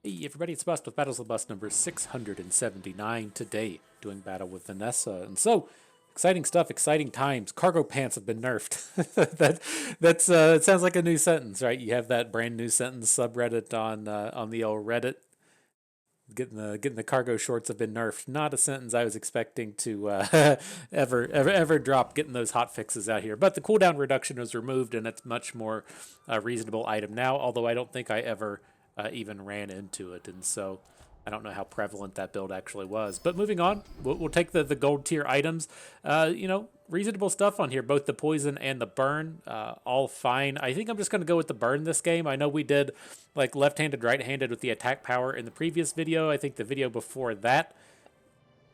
Hey everybody, it's Bust with Battles of Bust number 679 today, doing battle with Vanessa. And so, exciting stuff, exciting times. Cargo pants have been nerfed. That's it sounds like a new sentence, right? You have that brand new sentence subreddit on the old Reddit. Getting the cargo shorts have been nerfed. Not a sentence I was expecting to ever drop. Getting those hot fixes out here, but the cooldown reduction was removed, and it's much more reasonable item now. Although I don't think I ever even ran into it, and so I don't know how prevalent that build actually was. But moving on, we'll take the gold tier items. Reasonable stuff on here. Both the poison and the burn, all fine. I think I'm just going to go with the burn this game. I know we did like left-handed, right-handed with the attack power in the previous video. I think the video before that,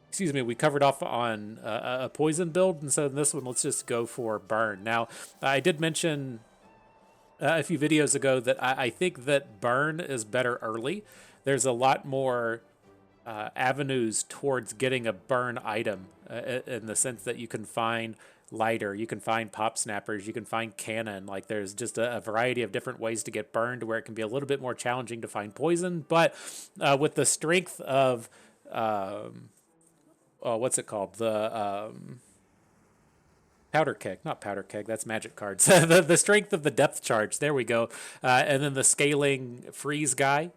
excuse me, we covered off on a poison build, and so in this one, let's just go for burn. Now, I did mention a few videos ago that I think that burn is better early. There's a lot more avenues towards getting a burn item in the sense that you can find lighter, you can find pop snappers, you can find cannon. Like there's just a variety of different ways to get burned where it can be a little bit more challenging to find poison. But with the strength of, what's it called? The powder keg, not powder keg, that's magic cards. the strength of the depth charge, there we go. And then the scaling freeze guy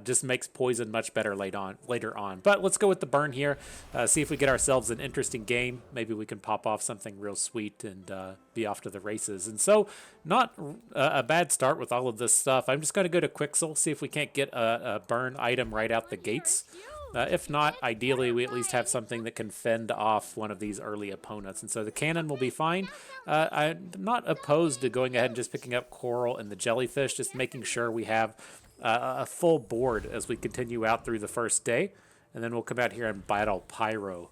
just makes poison much better later on. But let's go with the burn here, see if we get ourselves an interesting game. Maybe we can pop off something real sweet and be off to the races. And so, not a bad start with all of this stuff. I'm just going to go to Quixel, see if we can't get a burn item right out the gates. If not, ideally, we at least have something that can fend off one of these early opponents. And so the cannon will be fine. I'm not opposed to going ahead and just picking up coral and the jellyfish, just making sure we have a full board as we continue out through the first day. And then we'll come out here and battle pyro.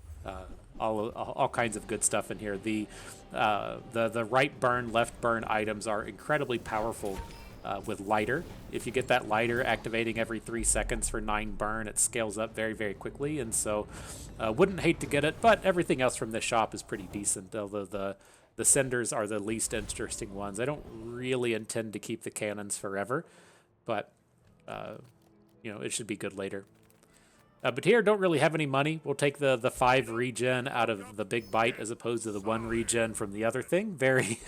All kinds of good stuff in here. The right burn, left burn items are incredibly powerful. With lighter, if you get that lighter activating every 3 seconds for 9 burn, it scales up very, very quickly, and so wouldn't hate to get it, but everything else from this shop is pretty decent, although the cinders are the least interesting ones. I don't really intend to keep the cannons forever, but it should be good later. But here, don't really have any money. We'll take the 5 regen out of the big bite as opposed to the 1 regen from the other thing. Very,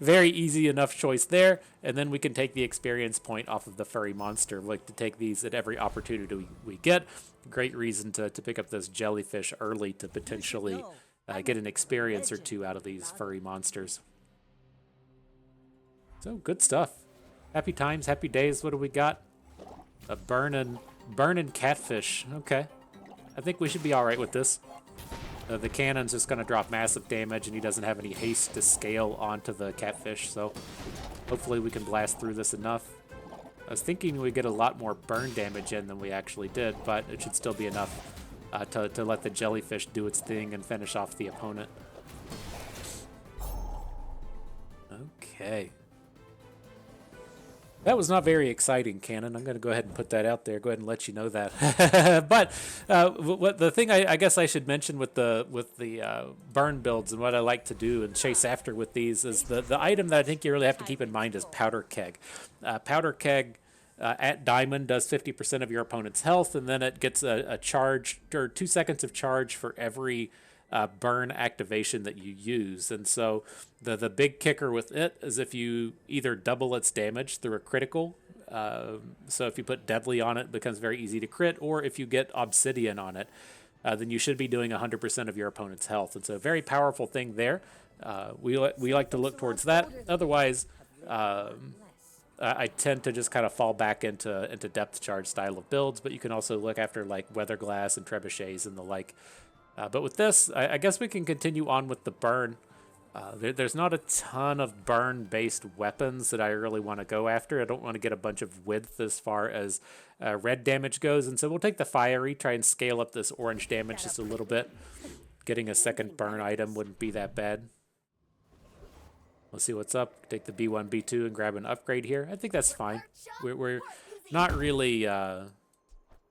very easy enough choice there. And then we can take the experience point off of the furry monster. We like to take these at every opportunity we get. Great reason to pick up this jellyfish early to potentially get an experience or 2 out of these furry monsters. So, good stuff. Happy times, happy days. What do we got? A burning catfish. Okay. I think we should be all right with this. The cannon's just going to drop massive damage, and he doesn't have any haste to scale onto the catfish, so hopefully we can blast through this enough. I was thinking we'd get a lot more burn damage in than we actually did, but it should still be enough to let the jellyfish do its thing and finish off the opponent. Okay. That was not very exciting, Cannon. I'm going to go ahead and put that out there. Go ahead and let you know that. But what the thing I guess I should mention with the burn builds and what I like to do and chase after with these is the item that I think you really have to keep in mind is powder keg. Powder keg at diamond does 50% of your opponent's health, and then it gets a charge or 2 seconds of charge for every burn activation that you use. And so the big kicker with it is if you either double its damage through a critical, so if you put deadly on it, it becomes very easy to crit, or if you get obsidian on it, then you should be doing 100% of your opponent's health. It's a very powerful thing there. We like to look towards that. Otherwise, I tend to just kind of fall back into depth charge style of builds, but you can also look after like weather glass and trebuchets and the like. But with this, I guess we can continue on with the burn. There's not a ton of burn-based weapons that I really want to go after. I don't want to get a bunch of width as far as red damage goes, and so we'll take the fiery, try and scale up this orange damage just a little bit. Getting a second burn item wouldn't be that bad. Let's see what's up. Take the B1, B2, and grab an upgrade here. I think that's fine. We're not really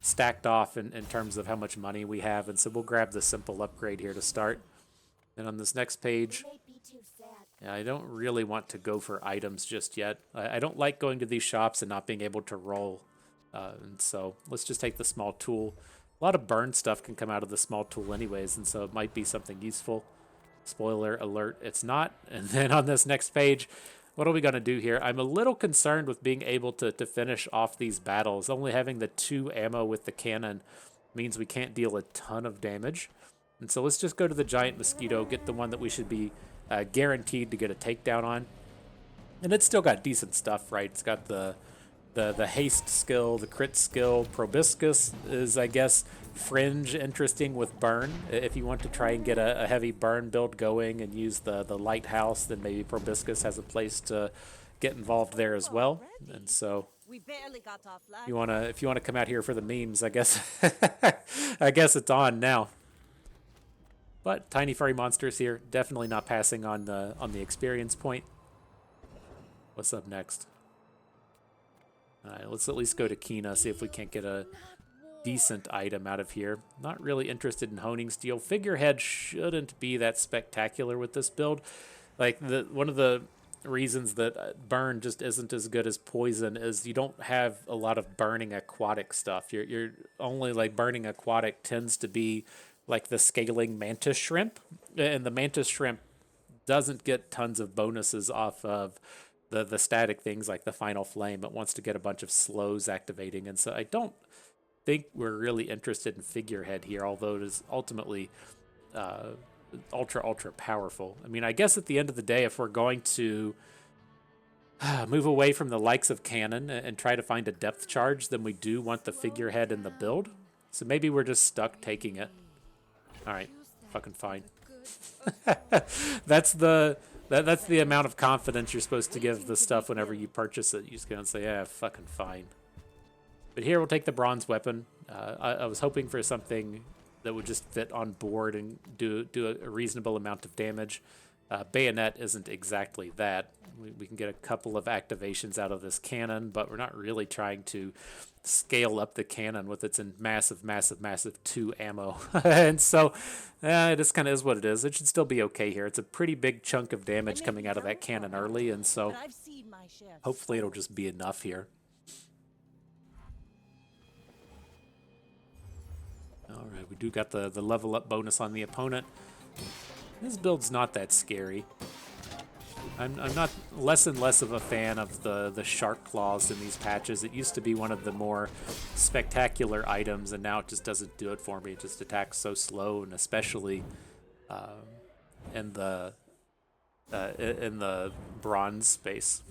stacked off in terms of how much money we have, and so we'll grab the simple upgrade here to start. And on this next page, I don't really want to go for items just yet. I don't like going to these shops and not being able to roll And so let's just take the small tool. A lot of burn stuff can come out of the small tool anyways, and so it might be something useful. Spoiler alert, it's not. And then on this next page, what are we going to do here? I'm a little concerned with being able to finish off these battles. Only having the 2 ammo with the cannon means we can't deal a ton of damage. And so let's just go to the giant mosquito, get the one that we should be guaranteed to get a takedown on. And it's still got decent stuff, right? It's got the haste skill, the crit skill. Proboscis is, I guess, fringe interesting with burn. If you want to try and get a heavy burn build going and use the lighthouse, then maybe Proboscis has a place to get involved there as well. And so if you wanna come out here for the memes, I guess I guess it's on now. But tiny furry monsters here, definitely not passing on the experience point. What's up next? All right, let's at least go to Kina, see if we can't get a decent item out of here. Not really interested in honing steel. Figurehead shouldn't be that spectacular with this build. Like one of the reasons that burn just isn't as good as poison is you don't have a lot of burning aquatic stuff. You're only like burning aquatic tends to be like the scaling mantis shrimp, and the mantis shrimp doesn't get tons of bonuses off of the static things like the final flame. It wants to get a bunch of slows activating, and so I don't think we're really interested in figurehead here, although it is ultimately ultra powerful. I mean, I guess at the end of the day, if we're going to move away from the likes of cannon and try to find a depth charge, then we do want the figurehead in the build. So maybe we're just stuck taking it. All right, fucking fine. That's the amount of confidence you're supposed to give the stuff whenever you purchase it. You just go and say, yeah, fucking fine. But here we'll take the bronze weapon. I was hoping for something that would just fit on board and do a reasonable amount of damage. Bayonet isn't exactly that. We can get a couple of activations out of this cannon, but we're not really trying to scale up the cannon with its massive 2 ammo. And so it just kind of is what it is. It should still be okay here. It's a pretty big chunk of damage coming out of that cannon early, and so hopefully it'll just be enough here. All right, we do got the level up bonus on the opponent. This build's not that scary. I'm not less and less of a fan of the shark claws in these patches. It used to be one of the more spectacular items, and now it just doesn't do it for me. It just attacks so slow, and especially in the bronze space.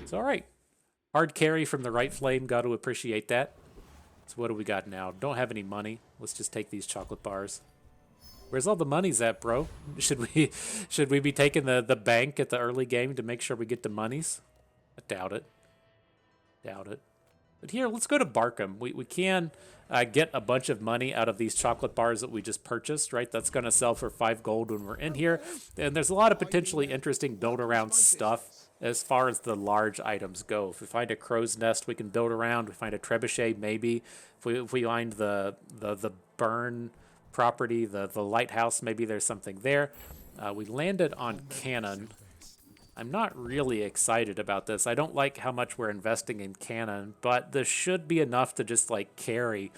It's all right. Hard carry from the right flame. Got to appreciate that. So what do we got now? Don't have any money. Let's just take these chocolate bars. Where's all the monies at, bro? Should we be taking the bank at the early game to make sure we get the monies? I doubt it. Doubt it. But here, let's go to Barkham. We can get a bunch of money out of these chocolate bars that we just purchased, right? That's going to sell for 5 gold when we're in here. And there's a lot of potentially interesting build-around stuff as far as the large items go. If we find a crow's nest, we can build around. We find a trebuchet, maybe. If we find the burn property, the lighthouse, maybe there's something there. We landed on cannon. I'm not really excited about this. I don't like how much we're investing in cannon, but this should be enough to just like carry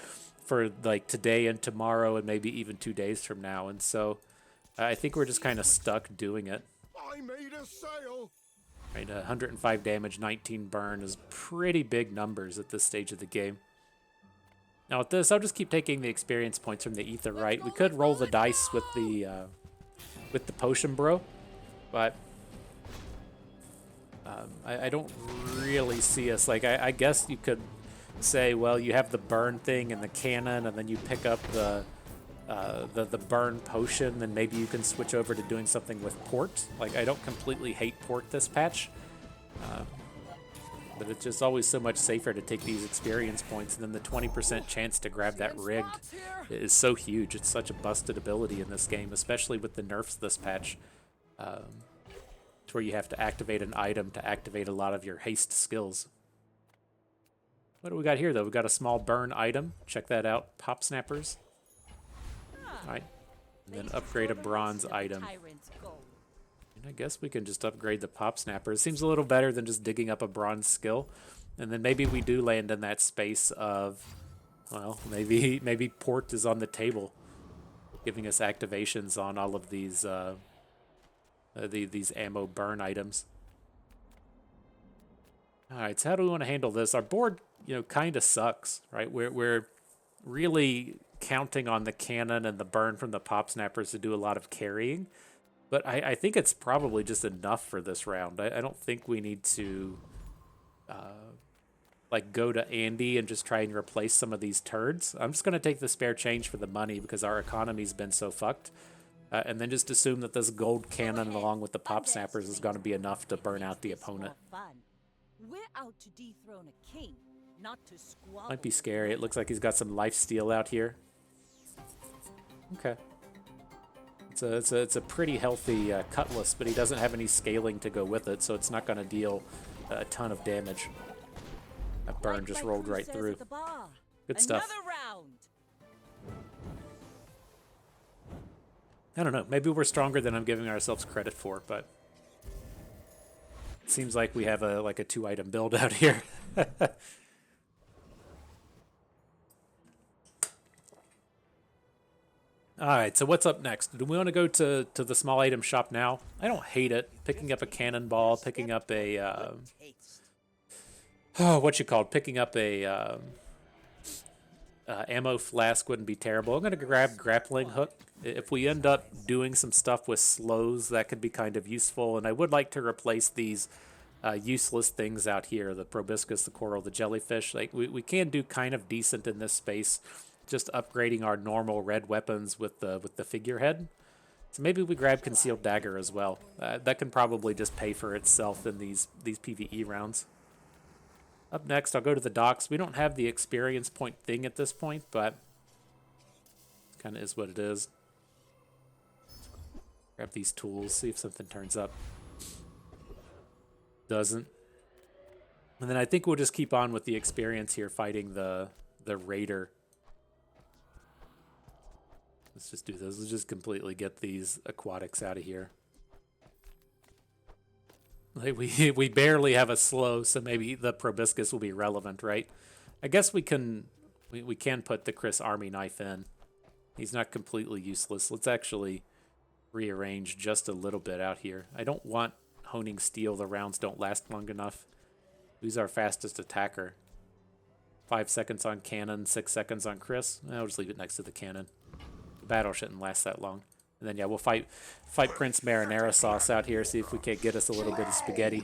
for like today and tomorrow and maybe even 2 days from now. And so I think we're just kind of stuck doing it. I made a sale. Right, 105 damage, 19 burn is pretty big numbers at this stage of the game. Now with this, I'll just keep taking the experience points from the ether, right? We could roll the dice with the potion bro, but I don't really see us, like, I guess you could say, well, you have the burn thing and the cannon, and then you pick up the burn potion, then maybe you can switch over to doing something with port. Like, I don't completely hate port this patch, but it's just always so much safer to take these experience points, and then the 20% chance to grab that rigged is so huge. It's such a busted ability in this game, especially with the nerfs this patch, to where you have to activate an item to activate a lot of your haste skills. What do we got here, though? We got a small burn item. Check that out. Pop snappers. All right. And then upgrade a bronze item. And I guess we can just upgrade the pop snappers. Seems a little better than just digging up a bronze skill. And then maybe we do land in that space of, well, maybe port is on the table, giving us activations on all of these these ammo burn items. All right, so how do we want to handle this? Our board, kind of sucks, right? We're really counting on the cannon and the burn from the pop snappers to do a lot of carrying, but I think it's probably just enough for this round. I don't think we need to like go to Andy and just try and replace some of these turds. I'm just gonna take the spare change for the money because our economy's been so fucked. And then just assume that this gold cannon along with the pop snappers is going to be enough to burn out the opponent. We're out to dethrone a king, not to squabble. Might be scary. It looks like he's got some life steal out here. Okay. It's a pretty healthy cutlass, but he doesn't have any scaling to go with it, so it's not going to deal a ton of damage. That burn just rolled right through. Good stuff. I don't know. Maybe we're stronger than I'm giving ourselves credit for, but it seems like we have a 2-item build out here. All right, so what's up next? Do we want to go to the small item shop now? I don't hate it. Picking up a cannonball, picking up a picking up a ammo flask wouldn't be terrible. I'm gonna grab grappling hook. If we end up doing some stuff with slows, that could be kind of useful. And I would like to replace these useless things out here: the proboscis, the coral, the jellyfish. Like we can do kind of decent in this space, just upgrading our normal red weapons with the figurehead. So maybe we grab concealed dagger as well. That can probably just pay for itself in these PvE rounds. Up next, I'll go to the docks. We don't have the experience point thing at this point, but it kind of is what it is. Grab these tools, see if something turns up. Doesn't. And then I think we'll just keep on with the experience here, fighting the raider. Let's just do this. Let's just completely get these aquatics out of here. Like we barely have a slow, so maybe the proboscis will be relevant, right? I guess we can put the Chris Army knife in. He's not completely useless. Let's actually rearrange just a little bit out here. I don't want honing steel. The rounds don't last long enough. Who's our fastest attacker? 5 seconds on cannon, 6 seconds on Chris. I'll just leave it next to the cannon. The battle shouldn't last that long. And then, yeah, we'll fight Prince Marinara Sauce out here, see if we can't get us a little bit of spaghetti.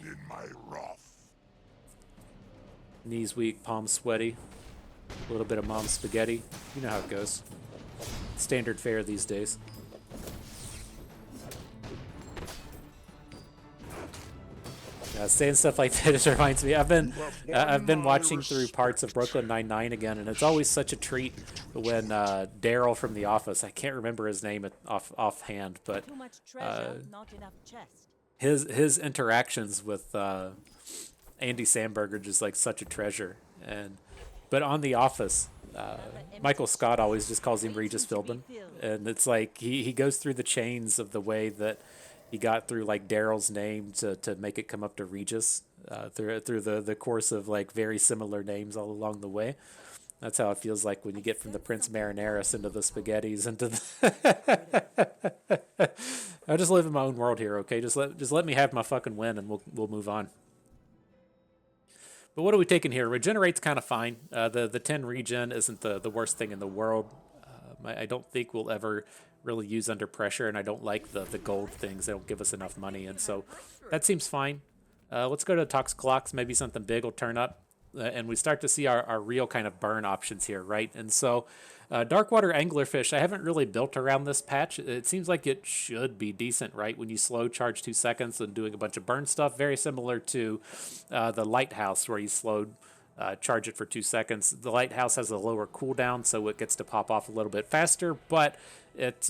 Knees weak, palms sweaty. A little bit of mom's spaghetti. You know how it goes. Standard fare these days. Saying stuff like that just reminds me. I've been watching through parts of Brooklyn Nine-Nine again, and it's always such a treat when Daryl from The Office, I can't remember his name offhand, but his interactions with Andy Samberg are just like such a treasure. But on The Office, Michael Scott always just calls him Regis Philbin, and it's like he goes through the chains of the way that he got through like Daryl's name to make it come up to Regis through the course of like very similar names all along the way. That's how it feels like when you get from the Prince Marinaris into the spaghettis into the I just live in my own world here, okay? Just let me have my fucking win and we'll move on. But what are we taking here? Regenerate's kind of fine. The 10 regen isn't the worst thing in the world. I don't think we'll ever really use under pressure, and I don't like the gold things. They don't give us enough money, and so that seems fine. Let's go to Toxicolox. Maybe something big will turn up, and we start to see our real kind of burn options here, right? And so Darkwater Anglerfish, I haven't really built around this patch. It seems like it should be decent, right? When you slow charge 2 seconds and doing a bunch of burn stuff, very similar to the Lighthouse where you slowed charge it for 2 seconds. The Lighthouse has a lower cooldown, so it gets to pop off a little bit faster, but it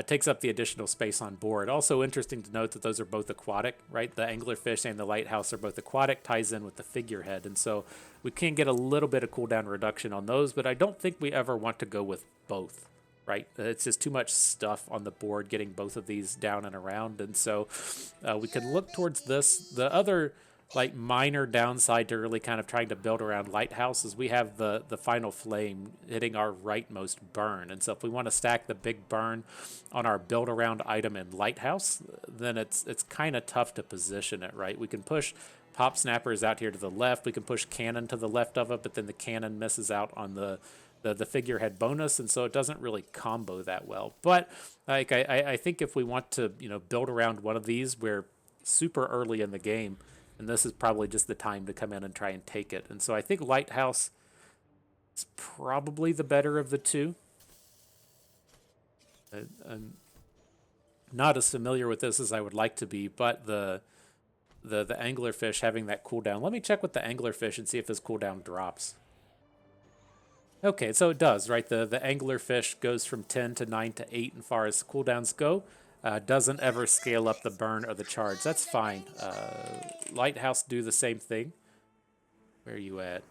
takes up the additional space on board. Also interesting to note that those are both aquatic, right? The Anglerfish and the Lighthouse are both aquatic, ties in with the figurehead, and so we can get a little bit of cooldown reduction on those, but I don't think we ever want to go with both, right? It's just too much stuff on the board getting both of these down and around, and so we can look towards this. The other like minor downside to really kind of trying to build around Lighthouse is we have the final flame hitting our rightmost burn. And so if we want to stack the big burn on our build around item in Lighthouse, then it's kind of tough to position it, right? We can push Pop Snappers out here to the left. We can push Cannon to the left of it, but then the Cannon misses out on the figurehead bonus, and so it doesn't really combo that well. But like I think if we want to build around one of these, we're super early in the game, and this is probably just the time to come in and try and take it. And so I think Lighthouse is probably the better of the two. I'm not as familiar with this as I would like to be, but the anglerfish having that cooldown. Let me check with the anglerfish and see if his cooldown drops. Okay, so it does, right? The anglerfish goes from 10 to 9 to 8 as far as cooldowns go. Doesn't ever scale up the burn or the charge. That's fine. Lighthouse do the same thing. Where are you at?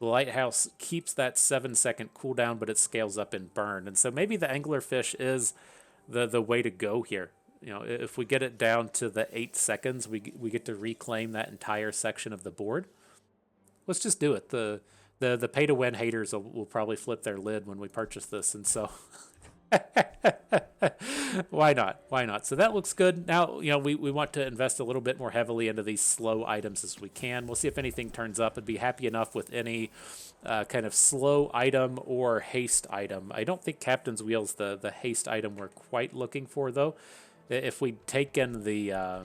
The Lighthouse keeps that 7-second cooldown, but it scales up in burn. And so maybe the anglerfish is the way to go here. If we get it down to the 8 seconds, we get to reclaim that entire section of the board. Let's just do it. The pay-to-win haters will probably flip their lid when we purchase this, and so why not? Why not? So that looks good. Now, we want to invest a little bit more heavily into these slow items as we can. We'll see if anything turns up. I'd be happy enough with any kind of slow item or haste item. I don't think Captain's Wheel's the haste item we're quite looking for, though. If we'd taken the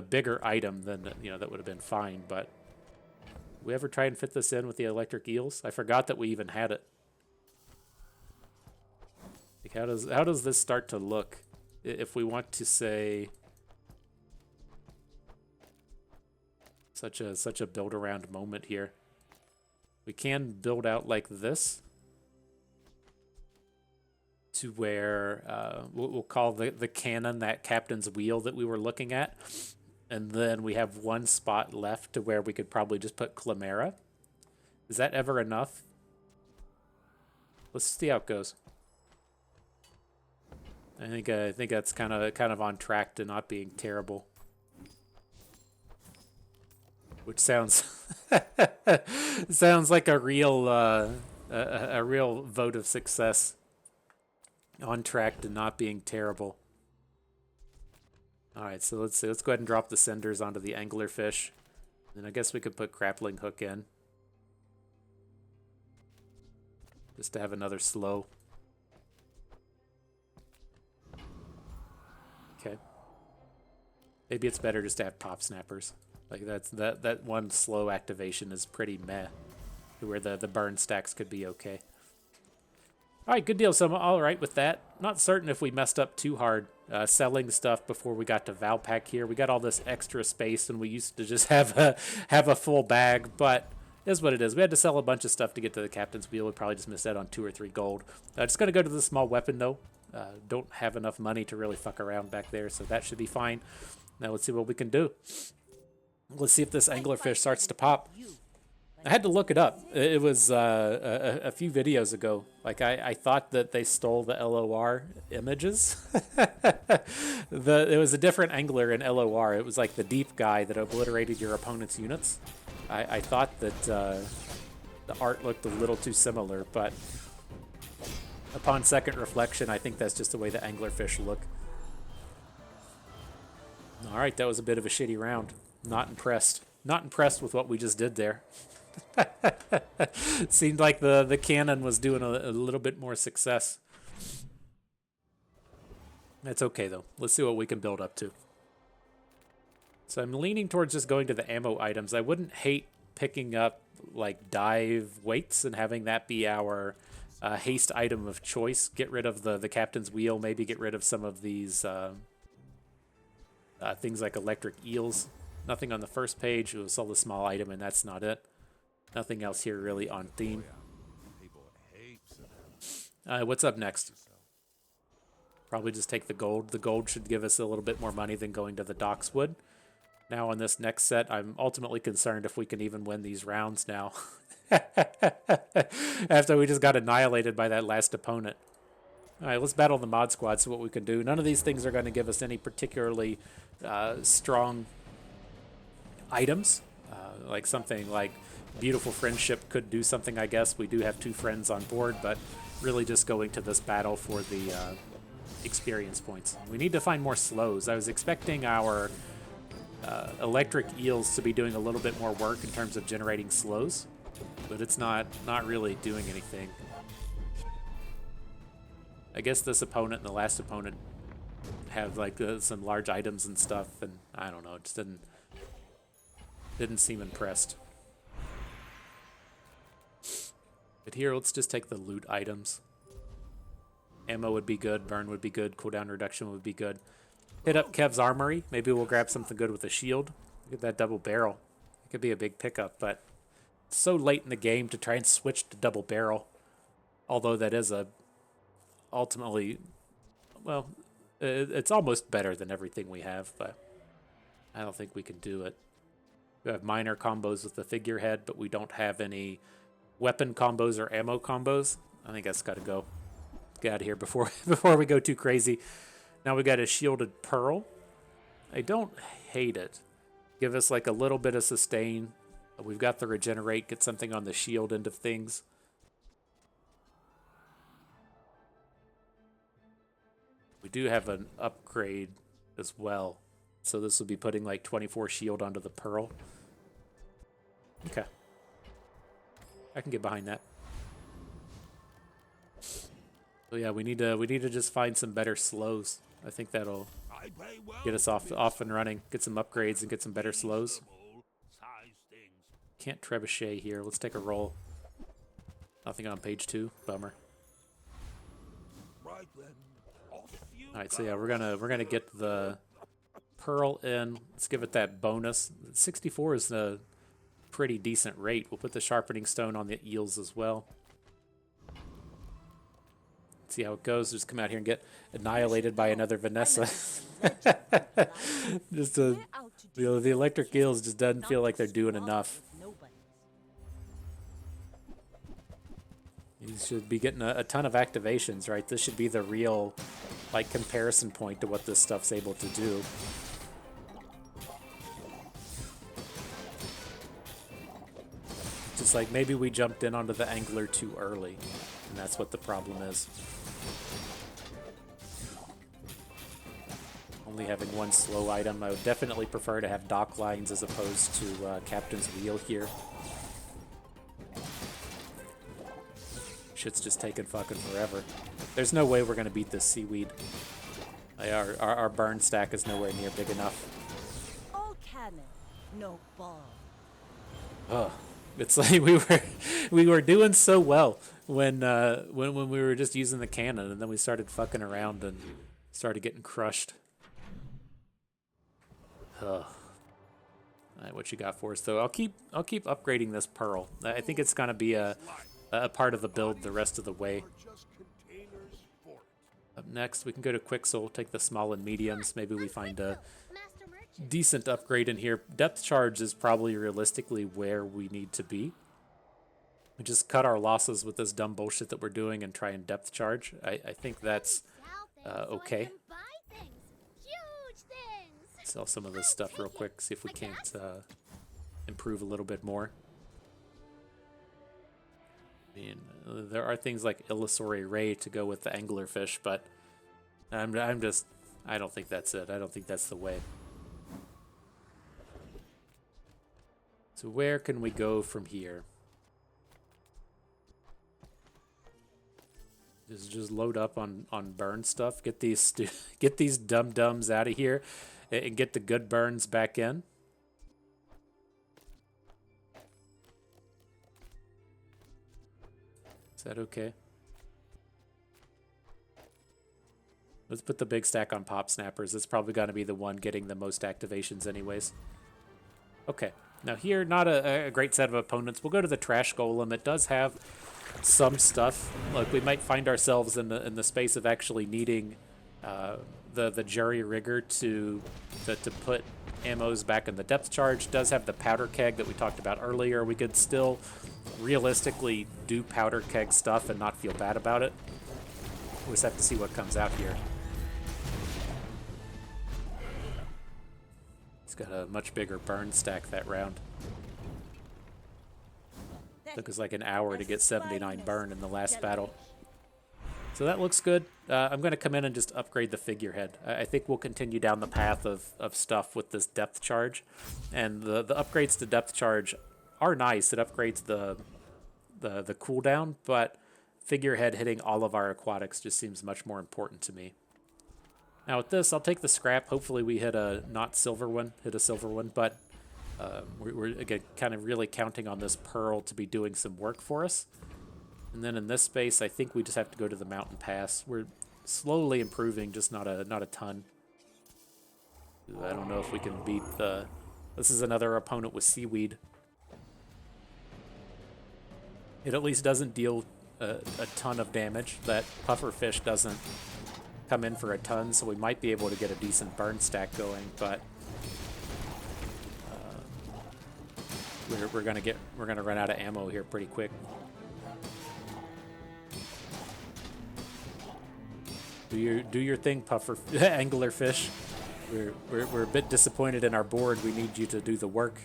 bigger item, then that would have been fine, but we ever try and fit this in with the electric eels? I forgot that we even had it. Like, how does this start to look? If we want to say such a build around moment here, we can build out like this to where we'll call the cannon that Captain's Wheel that we were looking at. And then we have one spot left to where we could probably just put Clamera. Is that ever enough? Let's see how it goes. I think that's kind of on track to not being terrible. Which sounds sounds like a real vote of success. On track to not being terrible. All right, so let's go ahead and drop the cinders onto the anglerfish. And I guess we could put grappling hook in. Just to have another slow. Okay. Maybe it's better just to have pop snappers. Like that one slow activation is pretty meh. Where the burn stacks could be okay. All right, good deal. So I'm all right with that. Not certain if we messed up too hard selling stuff before we got to Valpak here. We got all this extra space, and we used to just have a full bag, but it is what it is. We had to sell a bunch of stuff to get to the Captain's Wheel. We probably just missed out on 2 or 3 gold. Just going to go to the small weapon, though. Don't have enough money to really fuck around back there, so that should be fine. Now let's see what we can do. Let's see if this anglerfish starts to pop. I had to look it up. It was a few videos ago. Like, I thought that they stole the LOR images. It was a different angler in LOR. It was like the deep guy that obliterated your opponent's units. I thought that the art looked a little too similar, but upon second reflection, I think that's just the way the anglerfish look. All right, that was a bit of a shitty round. Not impressed. Not impressed with what we just did there. It seemed like the cannon was doing a little bit more success. That's okay, though. Let's see what we can build up to. So I'm leaning towards just going to the ammo items. I wouldn't hate picking up, like, dive weights and having that be our haste item of choice. Get rid of the Captain's Wheel. Maybe get rid of some of these things like electric eels. Nothing on the first page. It was all the small item, and that's not it. Nothing else here really on theme. What's up next? Probably just take the gold. The gold should give us a little bit more money than going to the docks would. Now on this next set, I'm ultimately concerned if we can even win these rounds now. After we just got annihilated by that last opponent. All right, let's battle the mod squad, see what we can do. None of these things are going to give us any particularly strong items. Like something like Beautiful Friendship could do something, I guess. We do have 2 friends on board, but really just going to this battle for the experience points. We need to find more slows. I was expecting our electric eels to be doing a little bit more work in terms of generating slows, but it's not really doing anything. I guess this opponent and the last opponent have like some large items and stuff, and I don't know, it just didn't seem impressed. But here, let's just take the loot items. Ammo would be good, burn would be good, cooldown reduction would be good. Hit up Kev's armory. Maybe we'll grab something good with a shield. Look at that double barrel. It could be a big pickup, but it's so late in the game to try and switch to double barrel. Although that is ultimately, well, it's almost better than everything we have, but I don't think we can do it. We have minor combos with the figurehead, but we don't have any weapon combos or ammo combos. I think that's got to go. Get out of here before we go too crazy. Now we got a shielded pearl. I don't hate it. Give us like a little bit of sustain. We've got the regenerate. Get something on the shield end of things. We do have an upgrade as well. So this will be putting like 24 shield onto the pearl. Okay. I can get behind that. So yeah, we need to just find some better slows. I think that'll get us off and running. Get some upgrades and get some better slows. Can't trebuchet here. Let's take a roll. Nothing on page 2. Bummer. Alright, so yeah, we're gonna get the pearl in. Let's give it that bonus. 64 is a pretty decent rate. We'll put the sharpening stone on the eels as well. See how it goes. Just come out here and get annihilated by another Vanessa. Just the electric eels just doesn't feel like they're doing enough. You should be getting a ton of activations, right? This should be the real like comparison point to what this stuff's able to do. Just like maybe we jumped in onto the angler too early, and that's what the problem is. Only having one slow item. I would definitely prefer to have dock lines as opposed to Captain's Wheel here. Shit's just taking fucking forever. There's no way we're gonna beat this seaweed. Our burn stack is nowhere near big enough. All cannon, no ball. Ugh. It's like we were doing so well when we were just using the cannon, and then we started fucking around and started getting crushed. Ugh. All right, what you got for us though? I'll keep upgrading this pearl. I think it's gonna be a part of the build the rest of the way. Up next, we can go to Quixel, take the small and mediums. Maybe we find a decent upgrade in here. Depth charge is probably realistically where we need to be. We just cut our losses with this dumb bullshit that we're doing and try and depth charge. I think that's okay. Sell some of this stuff real quick, see if we can't improve a little bit more. I mean, there are things like Illusory Ray to go with the anglerfish, but I don't think that's it. I don't think that's the way. So where can we go from here? Just load up on burn stuff. Get these dum-dums out of here and get the good burns back in. Is that okay? Let's put the big stack on pop snappers. It's probably going to be the one getting the most activations anyways. Okay. Now here, not a great set of opponents. We'll go to the trash golem. It does have some stuff. Look, we might find ourselves in the space of actually needing the jury rigger to put ammos back in the depth charge. It does have the powder keg that we talked about earlier. We could still realistically do powder keg stuff and not feel bad about it. We'll just have to see what comes out here. He's got a much bigger burn stack that round. Took us like an hour to get 79 burn in the last battle. So that looks good. I'm going to come in and just upgrade the figurehead. I think we'll continue down the path of stuff with this depth charge. And the upgrades to depth charge are nice. It upgrades the cooldown, but figurehead hitting all of our aquatics just seems much more important to me. Now with this, I'll take the scrap. Hopefully we hit a not silver one, hit a silver one, but we're again kind of really counting on this pearl to be doing some work for us. And then in this space, I think we just have to go to the mountain pass. We're slowly improving, just not a ton. I don't know if we can beat the... This is another opponent with seaweed. It at least doesn't deal a ton of damage. That pufferfish doesn't come in for a ton, so we might be able to get a decent burn stack going, but we're gonna run out of ammo here pretty quick. Do your thing, puffer anglerfish. We're a bit disappointed in our board. We need you to do the work.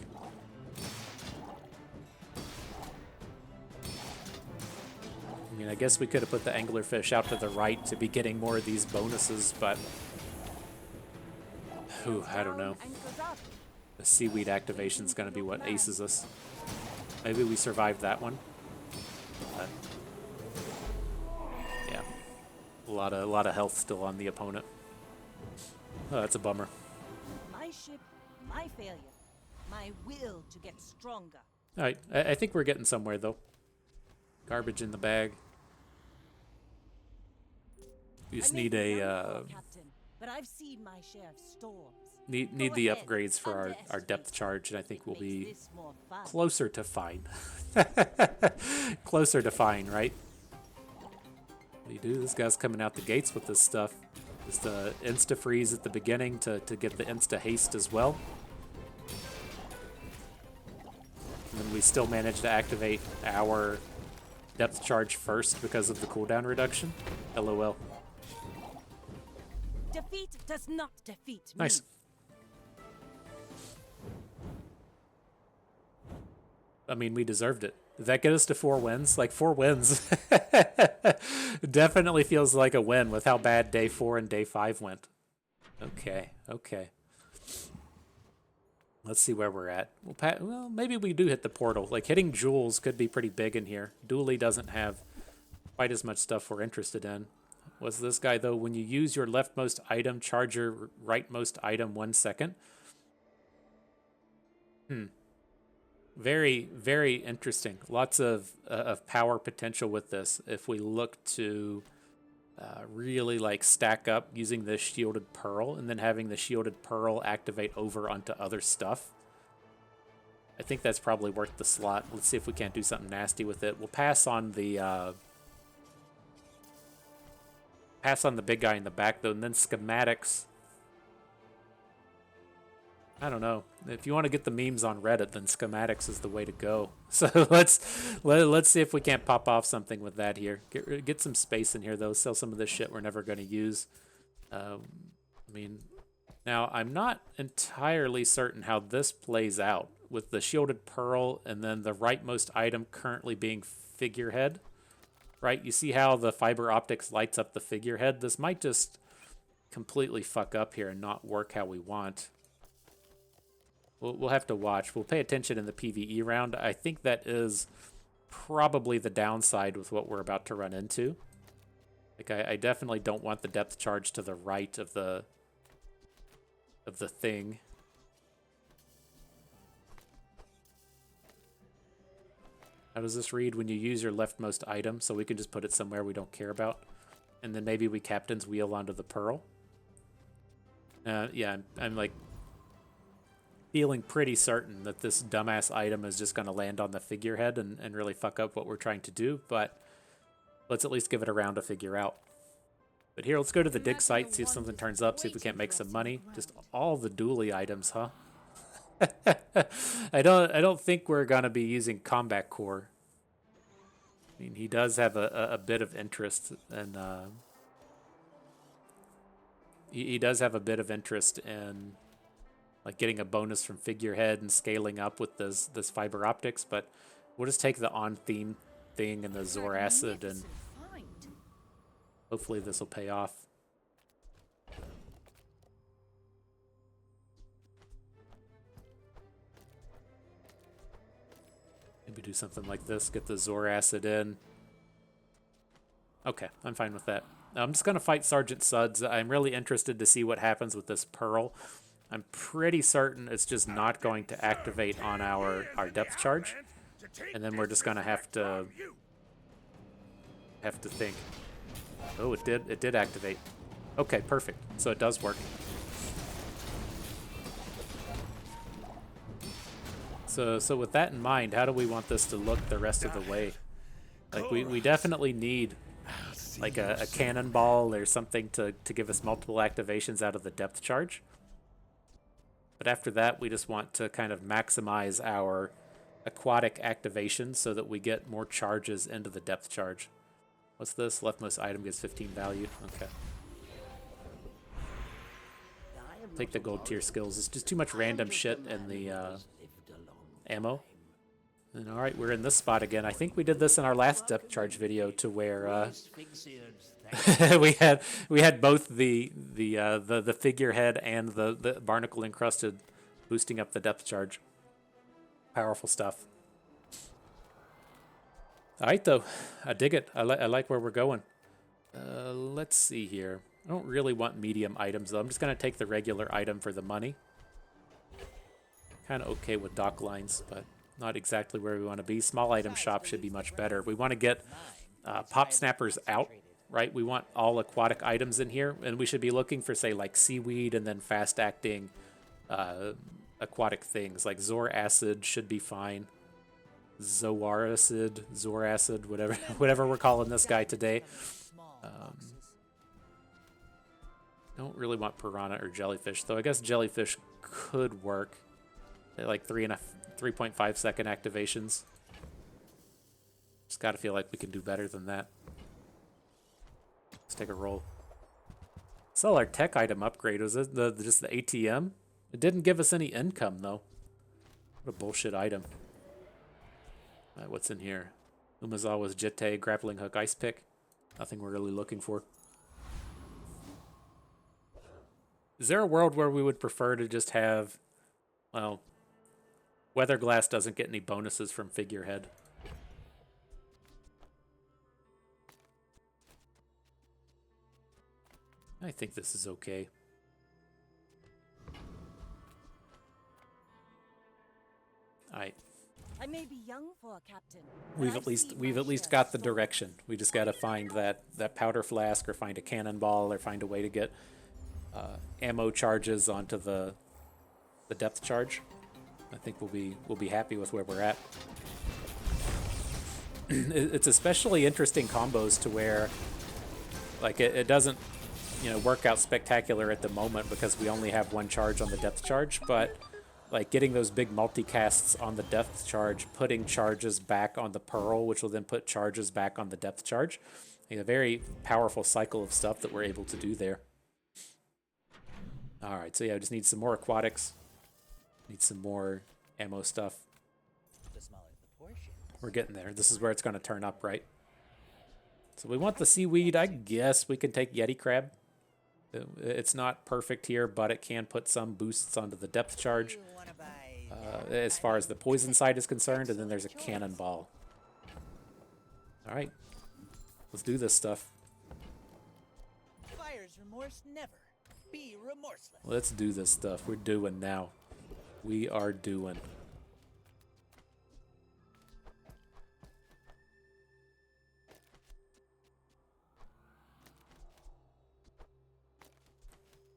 I mean, I guess we could have put the anglerfish out to the right to be getting more of these bonuses, but I don't know. The seaweed activation is going to be what aces us. Maybe we survived that one. But yeah, a lot of health still on the opponent. Oh, that's a bummer. My ship, my failure, my will to get stronger. All right, I think we're getting somewhere though. Garbage in the bag. We just need a Captain, but I've seen my share of storms. need the upgrades for our depth charge, and I think we'll be closer to fine. Closer to fine, right? What do you do? This guy's coming out the gates with this stuff. Just insta freeze at the beginning to get the insta haste as well. And then we still manage to activate our depth charge first because of the cooldown reduction. LOL. Defeat does not defeat me. Nice. I mean, we deserved it. Did that get us to 4 wins? Like, 4 wins. Definitely feels like a win with how bad day 4 and day 5 went. Okay, okay. Let's see where we're at. Well, maybe we do hit the portal. Like, hitting jewels could be pretty big in here. Dooley doesn't have quite as much stuff we're interested in. What's this guy, though? When you use your leftmost item, charge your rightmost item 1 second. Very, very interesting. Lots of power potential with this. If we look to really like stack up using the shielded pearl and then having the shielded pearl activate over onto other stuff, I think that's probably worth the slot. Let's see if we can't do something nasty with it. We'll pass on the big guy in the back though, and then schematics. I don't know. If you want to get the memes on Reddit, then schematics is the way to go. So let's see if we can't pop off something with that here. Get some space in here though. Sell some of this shit we're never going to use. I mean, now I'm not entirely certain how this plays out with the shielded pearl and then the rightmost item currently being figurehead. Right? You see how the fiber optics lights up the figurehead? This might just completely fuck up here and not work how we want. We'll have to watch. We'll pay attention in the PvE round. I think that is probably the downside with what we're about to run into. Like, I definitely don't want the depth charge to the right of the thing. How does this read? When you use your leftmost item, so we can just put it somewhere we don't care about. And then maybe we captain's wheel onto the pearl. Yeah, I'm like feeling pretty certain that this dumbass item is just going to land on the figurehead and really fuck up what we're trying to do, but let's at least give it a round to figure out. But here, let's go to the dig site, see if something turns up, see if we can't make some money. Just all the Dooley items, huh? I don't think we're going to be using combat core. I mean, he does have a bit of interest in he does have a bit of interest in like getting a bonus from figurehead and scaling up with this fiber optics, but we'll just take the on theme thing and the Zor acid, and Magnificent find. hopefully this will pay off. Maybe do something like this, get the Zor acid in. Okay, I'm fine with that. I'm just going to fight Sergeant Suds. I'm really interested to see what happens with this Pearl. I'm pretty certain it's just not going to activate on our depth charge. And then we're just going to have to think. Oh, it did activate. Okay, perfect. So it does work. So with that in mind, how do we want this to look the rest of the way? Like we definitely need like a cannonball or something to give us multiple activations out of the depth charge. But after that, we just want to kind of maximize our aquatic activation so that we get more charges into the depth charge. What's this? Leftmost item gives 15 value. Okay. Take the gold tier skills. It's just too much random shit in the ammo. And all right, we're in this spot again. I think we did this in our last depth charge video to where we had both the figurehead and the barnacle encrusted boosting up the depth charge. Powerful stuff. All right, though, I dig it. I like where we're going. Let's see here. I don't really want medium items though. I'm just gonna take the regular item for the money. Kind of okay with dock lines, but not exactly where we want to be. Small item shop should be much better. We want to get pop snappers out, right? We want all aquatic items in here, and we should be looking for, say, like seaweed and then fast-acting aquatic things. Like Zor acid should be fine. Zor acid, whatever we're calling this guy today. Don't really want piranha or jellyfish, though. I guess jellyfish could work. They're like 3.5 second activations. Just gotta feel like we can do better than that. Let's take a roll. Sell our tech item upgrade. Was it just the ATM? It didn't give us any income though. What a bullshit item. Alright, what's in here? Umazawa's Jete, grappling hook, ice pick. Nothing we're really looking for. Is there a world where we would prefer to just have, well, Weatherglass doesn't get any bonuses from figurehead. I think this is okay. Alright. I may be young for a captain. We've at least got the direction. We just gotta find that powder flask or find a cannonball or find a way to get ammo charges onto the depth charge. I think we'll be happy with where we're at. It's especially interesting combos to where like it doesn't work out spectacular at the moment because we only have one charge on the depth charge, but like getting those big multicasts on the depth charge, putting charges back on the Pearl, which will then put charges back on the depth charge. A very powerful cycle of stuff that we're able to do there. All right, so yeah, I just need some more aquatics. Need some more ammo stuff. We're getting there. This is where it's going to turn up, right? So we want the seaweed. I guess we can take Yeti crab. It's not perfect here, but it can put some boosts onto the depth charge as far as the poison side is concerned. And then there's a cannonball. All right. Let's do this stuff. Buyer's remorse never. Be remorseless. Let's do this stuff. We're doing now. We are doing.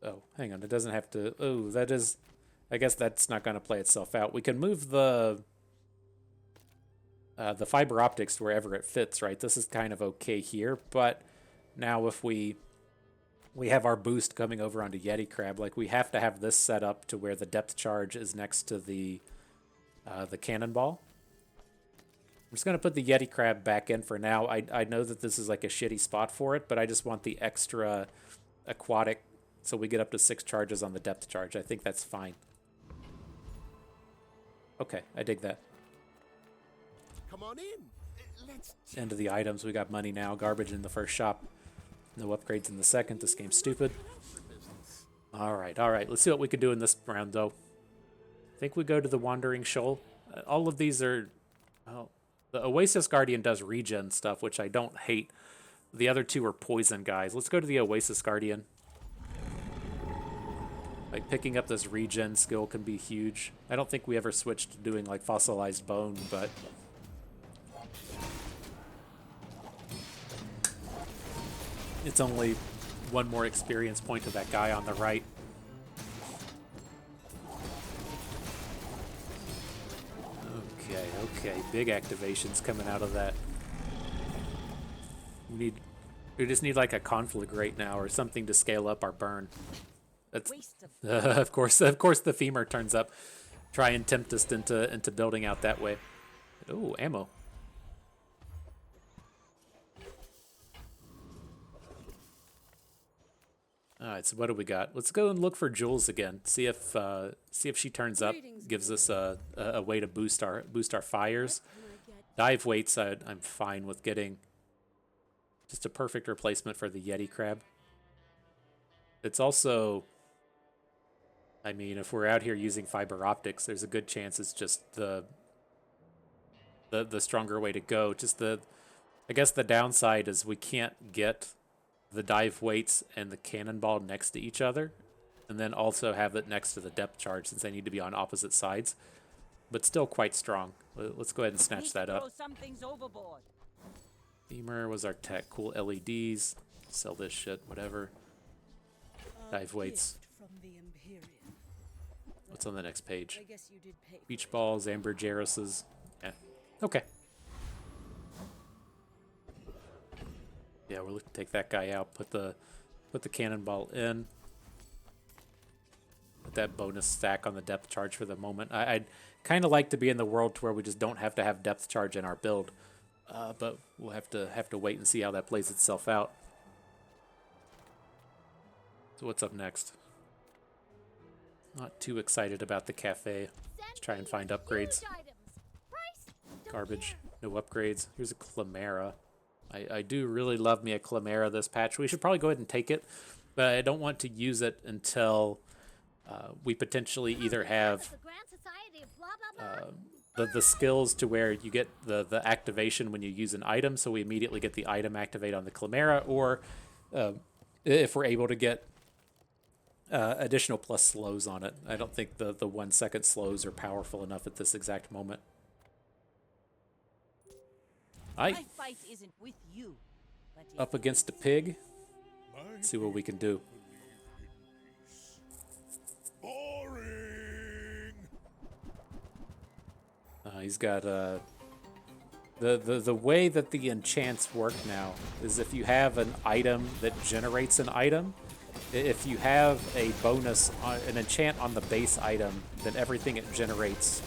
Oh, hang on. It doesn't have to. Oh, that is. I guess that's not going to play itself out. We can move the fiber optics to wherever it fits, right? This is kind of okay here, but now if we have our boost coming over onto Yeti Crab, like we have to have this set up to where the depth charge is next to the cannonball. I'm just going to put the Yeti Crab back in for now. I know that this is like a shitty spot for it, but I just want the extra aquatic So we get up to 6 charges on the depth charge. I think that's fine. Okay, I dig that. Come on in. Let's End of the items. We got money now. Garbage in the first shop. No upgrades in the second. This game's stupid. All right. Let's see what we can do in this round, though. I think we go to the Wandering Shoal. All of these are... Oh, the Oasis Guardian does regen stuff, which I don't hate. The other two are poison guys. Let's go to the Oasis Guardian. Like, picking up this regen skill can be huge. I don't think we ever switched to doing, like, Fossilized Bone, but... It's only one more experience point to that guy on the right. Okay. Big activations coming out of that. We just need like a conflagrate now or something to scale up our burn. That's Waste of of course the femur turns up. Try and tempt us into building out that way. Oh, ammo. All right, so what do we got? Let's go and look for Jules again. See if she turns up. Gives us a way to boost our fires. Dive weights, I'm fine with getting. Just a perfect replacement for the Yeti crab. It's also, I mean, if we're out here using fiber optics, there's a good chance it's just the stronger way to go. I guess the downside is we can't get the dive weights and the cannonball next to each other, and then also have it next to the depth charge since they need to be on opposite sides, but still quite strong. Let's go ahead and snatch that up. Some things overboard. Femur was our tech. Cool LEDs. Sell this shit, whatever. Dive weights. From the Imperium. What's on the next page? I guess you did pay. Beach balls, amber Jaruses. Yeah. Okay. Yeah, we'll take that guy out. Put the cannonball in. Put that bonus stack on the depth charge for the moment. I'd kind of like to be in the world to where we just don't have to have depth charge in our build, but we'll have to wait and see how that plays itself out. So what's up next? Not too excited about the cafe. Let's try and find upgrades. Garbage. No upgrades. Here's a Chimera. I do really love me a Chimera this patch. We should probably go ahead and take it, but I don't want to use it until we potentially either have the skills to where you get the activation when you use an item, so we immediately get the item activate on the Chimera, or if we're able to get additional plus slows on it. I don't think the 1 second slows are powerful enough at this exact moment. My fight isn't with you, but Up against a pig. Let's see what we can do. boring. He's got the way that the enchants work now is if you have an item that generates an item, if you have a bonus an enchant on the base item, then everything it generates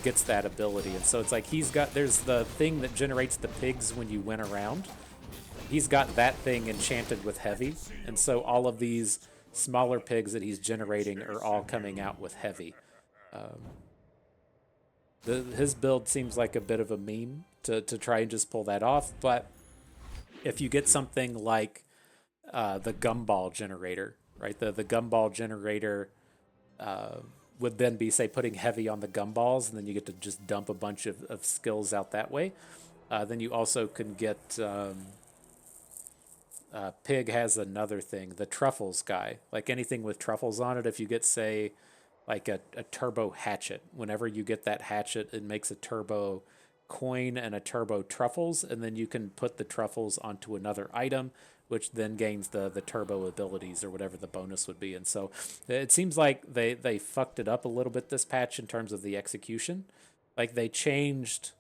gets that ability. And so it's like there's the thing that generates the pigs when you win around. He's got that thing enchanted with heavy, and so all of these smaller pigs that he's generating are all coming out with heavy. His build seems like a bit of a meme to try and just pull that off, but if you get something like the gumball generator, right? The gumball generator would then be, say, putting heavy on the gumballs, and then you get to just dump a bunch of skills out that way. Then you also can get... Pig has another thing, the truffles guy. Like anything with truffles on it, if you get, say, like a turbo hatchet, whenever you get that hatchet, it makes a turbo coin and a turbo truffles, and then you can put the truffles onto another item, which then gains the turbo abilities or whatever the bonus would be. And so it seems like they fucked it up a little bit this patch in terms of the execution. Like they changed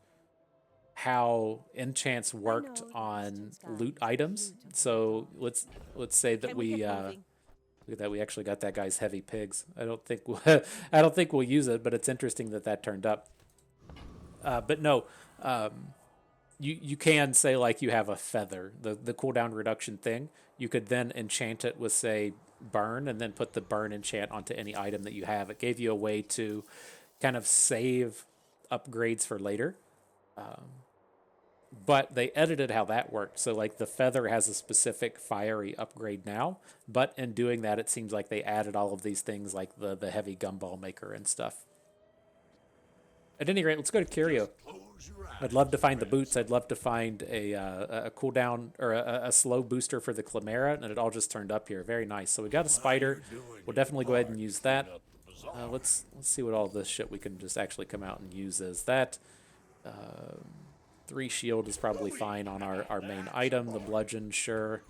how enchants worked on loot items. So let's say that we look at that, we actually got that guy's heavy pigs. I don't think we'll use it, but it's interesting that turned up. But no, you can say like you have a feather, the cooldown reduction thing. You could then enchant it with say burn, and then put the burn enchant onto any item that you have. It gave you a way to kind of save upgrades for later. But they edited how that worked. So like the feather has a specific fiery upgrade now, but in doing that, it seems like they added all of these things like the heavy gumball maker and stuff. At any rate, let's go to Curio. I'd love to find the boots. I'd love to find a cooldown or a slow booster for the Chimera, and it all just turned up here. Very nice. So we got a spider. We'll definitely go ahead and use that. Let's see what all this shit we can just actually come out and use as that. 3 shield is probably fine on our main item. The bludgeon, sure.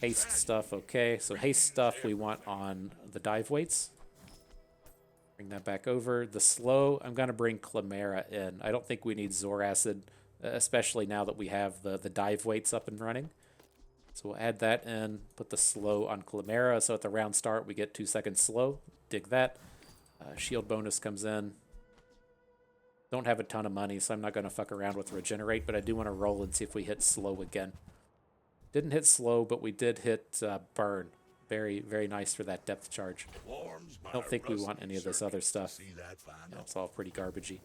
Haste stuff, okay. So haste stuff we want on the dive weights. Bring that back over. The slow, I'm going to bring Chimera in. I don't think we need Zor Acid, especially now that we have the dive weights up and running. So we'll add that in, put the slow on Chimera. So at the round start, we get 2 seconds slow. Dig that. Shield bonus comes in. Don't have a ton of money, so I'm not going to fuck around with regenerate, but I do want to roll and see if we hit slow again. Didn't hit slow, but we did hit burn. Very, very nice for that depth charge. I don't think we want any of this other stuff. Yeah, it's all pretty garbagey.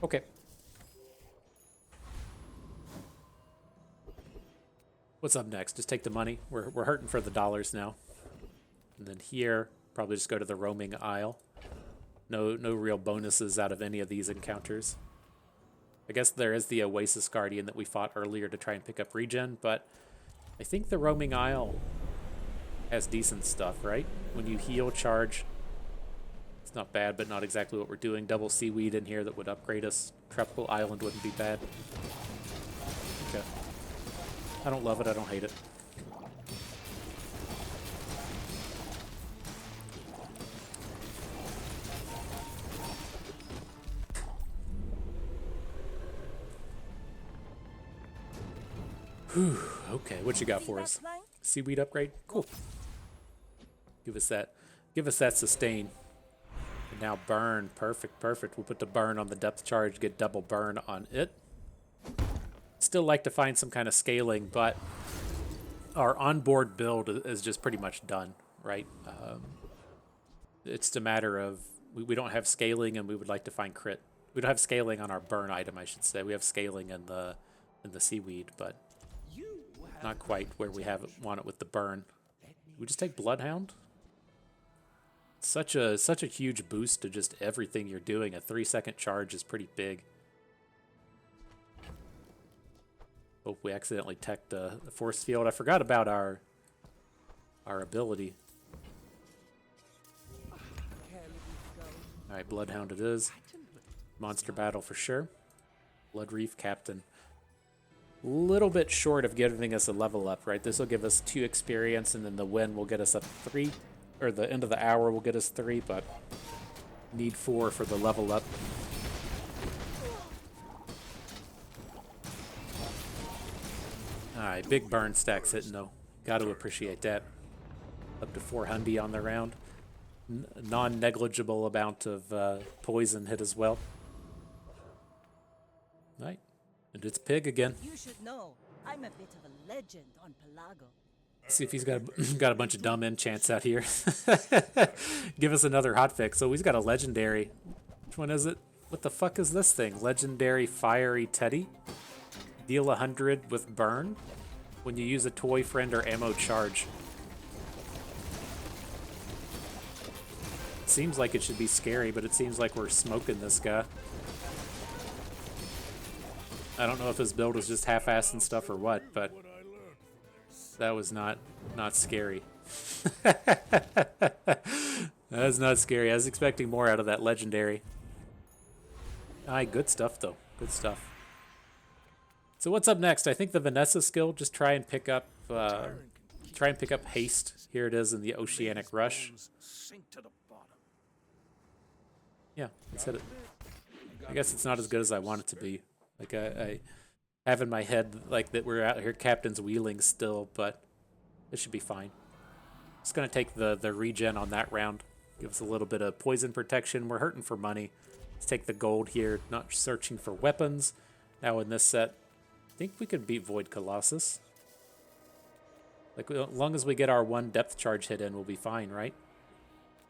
Okay. What's up next? Just take the money. We're hurting for the dollars now. And then here, probably just go to the roaming aisle. No real bonuses out of any of these encounters. I guess there is the Oasis Guardian that we fought earlier to try and pick up regen, but I think the roaming aisle has decent stuff, right? When you heal, charge, it's not bad, but not exactly what we're doing. Double seaweed in here that would upgrade us. Tropical Island wouldn't be bad. Okay. I don't love it, I don't hate it. Whew, okay, what you got for us? Seaweed upgrade? Cool. Give us that sustain. And now burn. Perfect, perfect. We'll put the burn on the depth charge, get double burn on it. Still like to find some kind of scaling, but our onboard build is just pretty much done, right? It's a matter of we don't have scaling, and we would like to find crit. We don't have scaling on our burn item, I should say. We have scaling in the seaweed, but not quite where we want it with the burn. We just take Bloodhound. Such a huge boost to just everything you're doing. A 3-second charge is pretty big. Hope we accidentally teched the force field. I forgot about our ability. All right, Bloodhound it is. Monster battle for sure. Blood Reef Captain. Little bit short of giving us a level up, right? This will give us 2 experience, and then the win will get us up 3, or the end of the hour will get us 3, but need 4 for the level up. Alright, big burn stacks hitting though. Got to appreciate that. Up to 400 on the round. Non-negligible amount of poison hit as well. Right. And it's Pig again. You should know, I'm a bit of a legend on Pelago. See if he's got a bunch of dumb enchants out here. Give us another hotfix. So he's got a legendary. Which one is it? What the fuck is this thing? Legendary Fiery Teddy. Deal 100 with burn when you use a toy friend or ammo charge. Seems like it should be scary, but it seems like we're smoking this guy. I don't know if his build was just half-assed and stuff or what, but that was not scary. That was not scary. I was expecting more out of that legendary. Aye, good stuff though. Good stuff. So what's up next? I think the Vanessa skill. Just try and pick up haste. Here it is in the Oceanic Rush. Yeah, let's hit it. I guess it's not as good as I want it to be. Like I have in my head like that we're out here captain's wheeling still, but it should be fine. Just gonna take the regen on that round. Give us a little bit of poison protection. We're hurting for money. Let's take the gold here. Not searching for weapons. Now in this set, think we could beat Void Colossus. Like, as long as we get our 1 depth charge hit in, we'll be fine, right?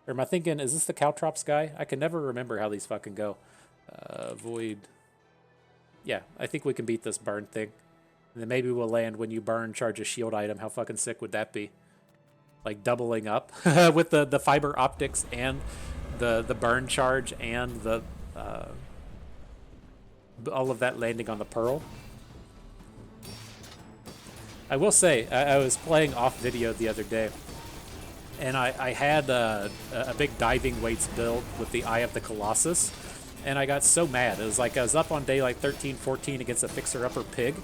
Or am I thinking, is this the Caltrops guy? I can never remember how these fucking go. Void. Yeah, I think we can beat this burn thing. And then maybe we'll land when you burn, charge a shield item. How fucking sick would that be? Like doubling up with the fiber optics and the burn charge and the all of that landing on the Pearl. I will say, I was playing off video the other day, and I had a big diving weights build with the Eye of the Colossus, and I got so mad. It was like I was up on day like 13, 14 against a fixer-upper pig,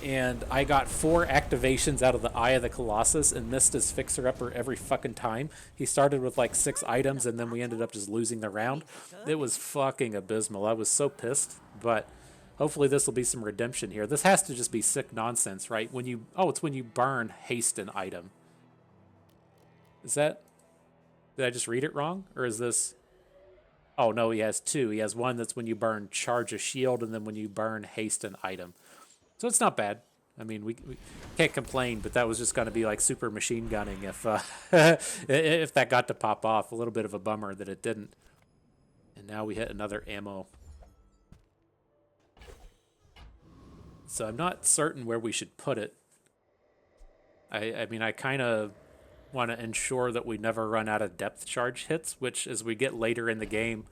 and I got 4 activations out of the Eye of the Colossus and missed his fixer-upper every fucking time. He started with like 6 items, and then we ended up just losing the round. It was fucking abysmal. I was so pissed, but hopefully this will be some redemption here. This has to just be sick nonsense, right? When you... Oh, it's when you burn haste an item. Is that... Did I just read it wrong? Or is this... Oh, no, he has 2. He has 1 that's when you burn charge a shield, and then when you burn haste an item. So it's not bad. I mean, we can't complain, but that was just going to be like super machine gunning if if that got to pop off. A little bit of a bummer that it didn't. And now we hit another ammo. So I'm not certain where we should put it. I mean, I kind of want to ensure that we never run out of depth charge hits, which as we get later in the game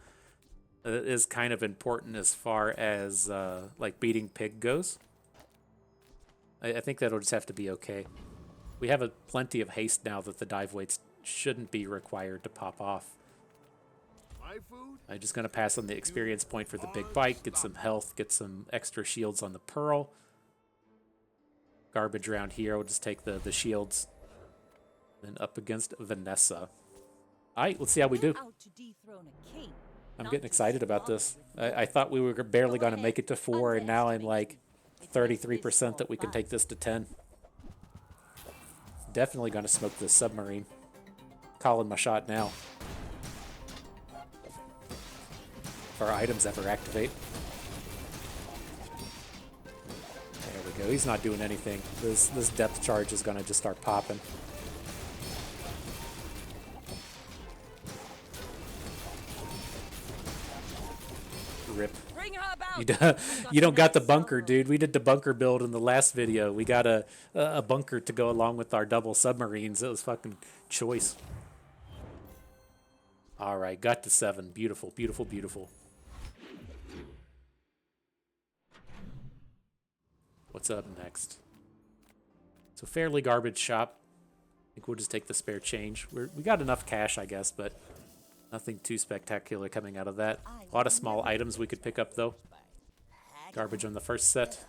is kind of important as far as like beating pig goes. I think that'll just have to be okay. We have plenty of haste now that the dive weights shouldn't be required to pop off. I'm just going to pass on the experience point for the big bite, get some health, get some extra shields on the Pearl. Garbage around here, we'll just take the shields. Then up against Vanessa. Alright, let's see how we do. I'm getting excited about this. I thought we were barely going to make it to 4, and now I'm like 33% that we can take this to 10. Definitely going to smoke this submarine. Calling my shot now. If our items ever activate. There we go. He's not doing anything. This depth charge is going to just start popping. Rip. You don't got the bunker, dude. We did the bunker build in the last video. We got a bunker to go along with our double submarines. It was fucking choice. All right, got to 7. Beautiful, beautiful, beautiful. What's up next? So fairly garbage shop. I think we'll just take the spare change. We got enough cash, I guess, but nothing too spectacular coming out of that. A lot of small items we could pick up, though. Garbage on the first set.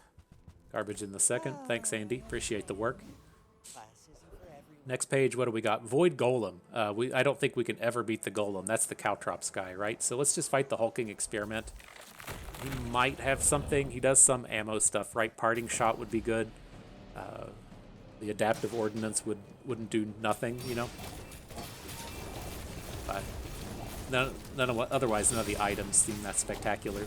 Garbage in the second. Thanks, Andy. Appreciate the work. Next page, what do we got? Void Golem. I don't think we can ever beat the Golem. That's the Caltrops guy, right? So let's just fight the Hulking Experiment. He might have something. He does some ammo stuff, right? Parting Shot would be good. The Adaptive Ordnance wouldn't do nothing, you know? But otherwise, none of the items seem that spectacular.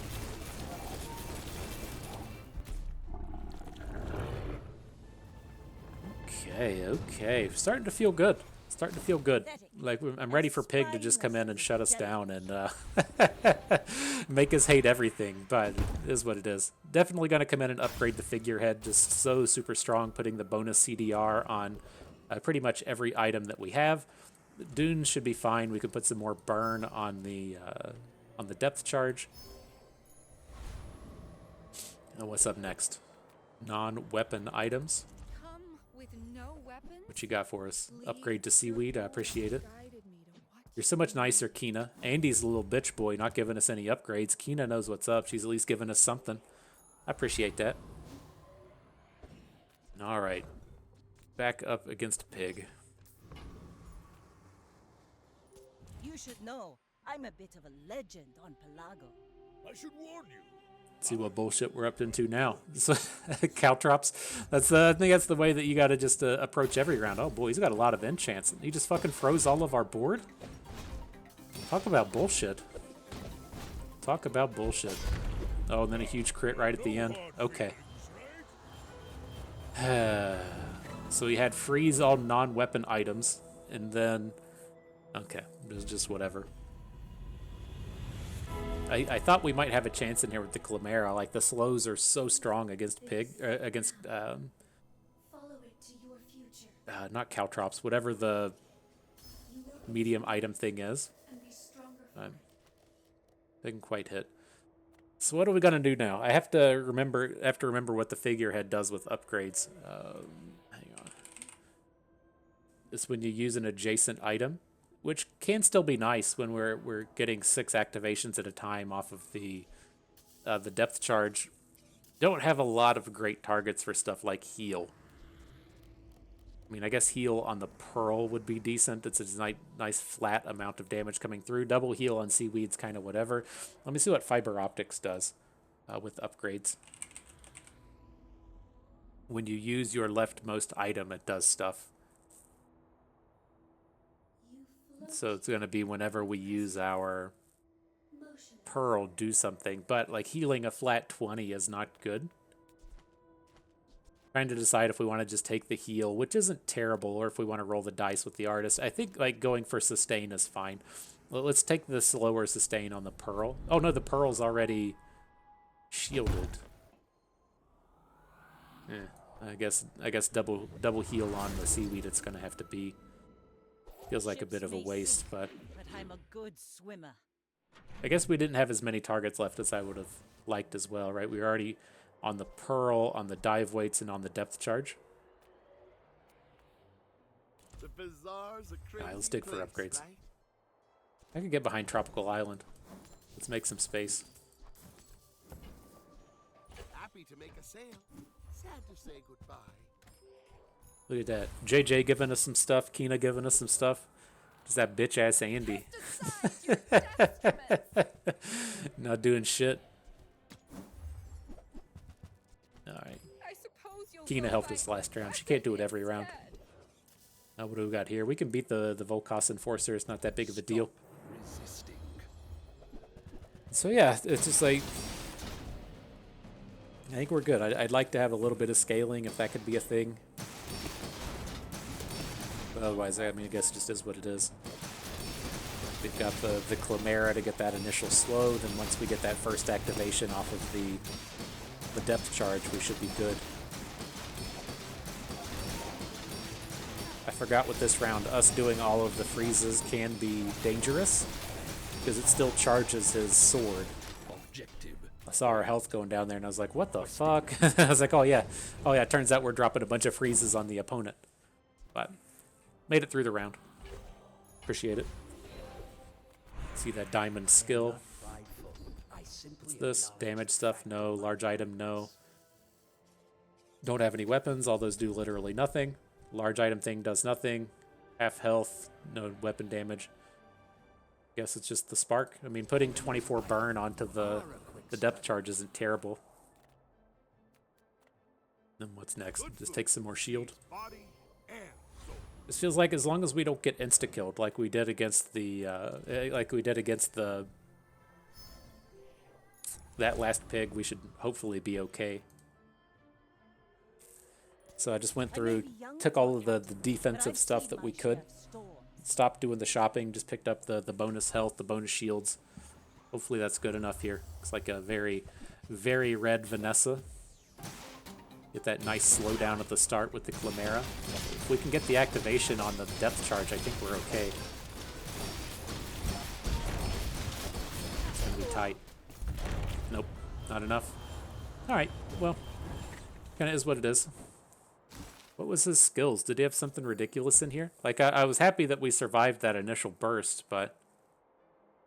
Okay. Starting to feel good. Like, I'm ready for Pig to just come in and shut us down and make us hate everything, but it is what it is. Definitely going to come in and upgrade the figurehead, just so super strong, putting the bonus CDR on pretty much every item that we have. Dunes should be fine. We could put some more burn on the depth charge. And what's up next? Non-weapon items. What you got for us? Upgrade to seaweed. I appreciate it. You're so much nicer, Kina. Andy's a little bitch boy, not giving us any upgrades. Kina knows what's up. She's at least giving us something. I appreciate that. All right. Back up against Pig. You should know, I'm a bit of a legend on Pelago. I should warn you. See what bullshit we're up into now. Caltrops. I think that's the way that you got to just approach every round. Oh boy, he's got a lot of enchants. He just fucking froze all of our board. Talk about bullshit. Oh, and then a huge crit right at the end. Okay. So we had freeze all non-weapon items, and then okay, it was just whatever. I thought we might have a chance in here with the Chimera. Like the slows are so strong against not caltrops, whatever the medium item thing is. Didn't quite hit. So what are we gonna do now? I have to remember what the figurehead does with upgrades. Hang on. It's when you use an adjacent item, which can still be nice when we're getting 6 activations at a time off of the depth charge. Don't have a lot of great targets for stuff like heal. I mean, I guess heal on the Pearl would be decent. It's a nice flat amount of damage coming through. Double heal on Seaweed's kind of whatever. Let me see what Fiber Optics does with upgrades. When you use your leftmost item, it does stuff. So it's going to be whenever we use our Pearl, do something. But like healing a flat 20 is not good. Trying to decide if we want to just take the heal, which isn't terrible, or if we want to roll the dice with the artist. I think like going for sustain is fine. Well, let's take the slower sustain on the Pearl. Oh no, the Pearl's already shielded. I guess double heal on the Seaweed. It's gonna have to be. Feels like a bit of a waste, but I'm a good swimmer. I guess we didn't have as many targets left as I would have liked as well, right? We were already on the Pearl, on the dive weights, and on the depth charge. The Bazaar's a crazy Let's dig for place, upgrades. right? I can get behind Tropical Island. Let's make some space. Happy to make a sale. Sad to say goodbye. Look at that. JJ giving us some stuff. Keena giving us some stuff. Just that bitch ass Andy. Not doing shit. Alright. Keena helped us last round. She can't do it every round. Now what do we got here? We can beat the Volcas Enforcer. It's not that big of a deal. Resisting. So yeah, it's just like... I think we're good. I'd like to have a little bit of scaling if that could be a thing. But otherwise, I mean, I guess it just is what it is. We've got the Chimera to get that initial slow. Then once we get that first activation off of the depth charge, we should be good. I forgot with this round, us doing all of the freezes can be dangerous because it still charges his sword. Objective. I saw our health going down there and I was like, what the fuck? I was like, oh yeah, it turns out we're dropping a bunch of freezes on the opponent. But made it through the round. Appreciate it. See that diamond skill. What's this? Damage stuff? No. Large item? No. Don't have any weapons. All those do literally nothing. Large item thing does nothing. Half health. No weapon damage. Guess it's just the spark. I mean, putting 24 burn onto the depth charge isn't terrible. Then what's next? Just take some more shield. Body and soul. This feels like as long as we don't get insta-killed like we did against the that last pig, we should hopefully be okay. So I just went through, took all of the defensive stuff that we could, stopped doing the shopping, just picked up the bonus health, the bonus shields. Hopefully that's good enough here. Looks like a very, very red Vanessa. Get that nice slowdown at the start with the Chimera. If we can get the activation on the depth charge, I think we're okay. It's going to be tight. Nope, not enough. Alright, well, kind of is what it is. What was his skills? Did he have something ridiculous in here? Like, I was happy that we survived that initial burst, but...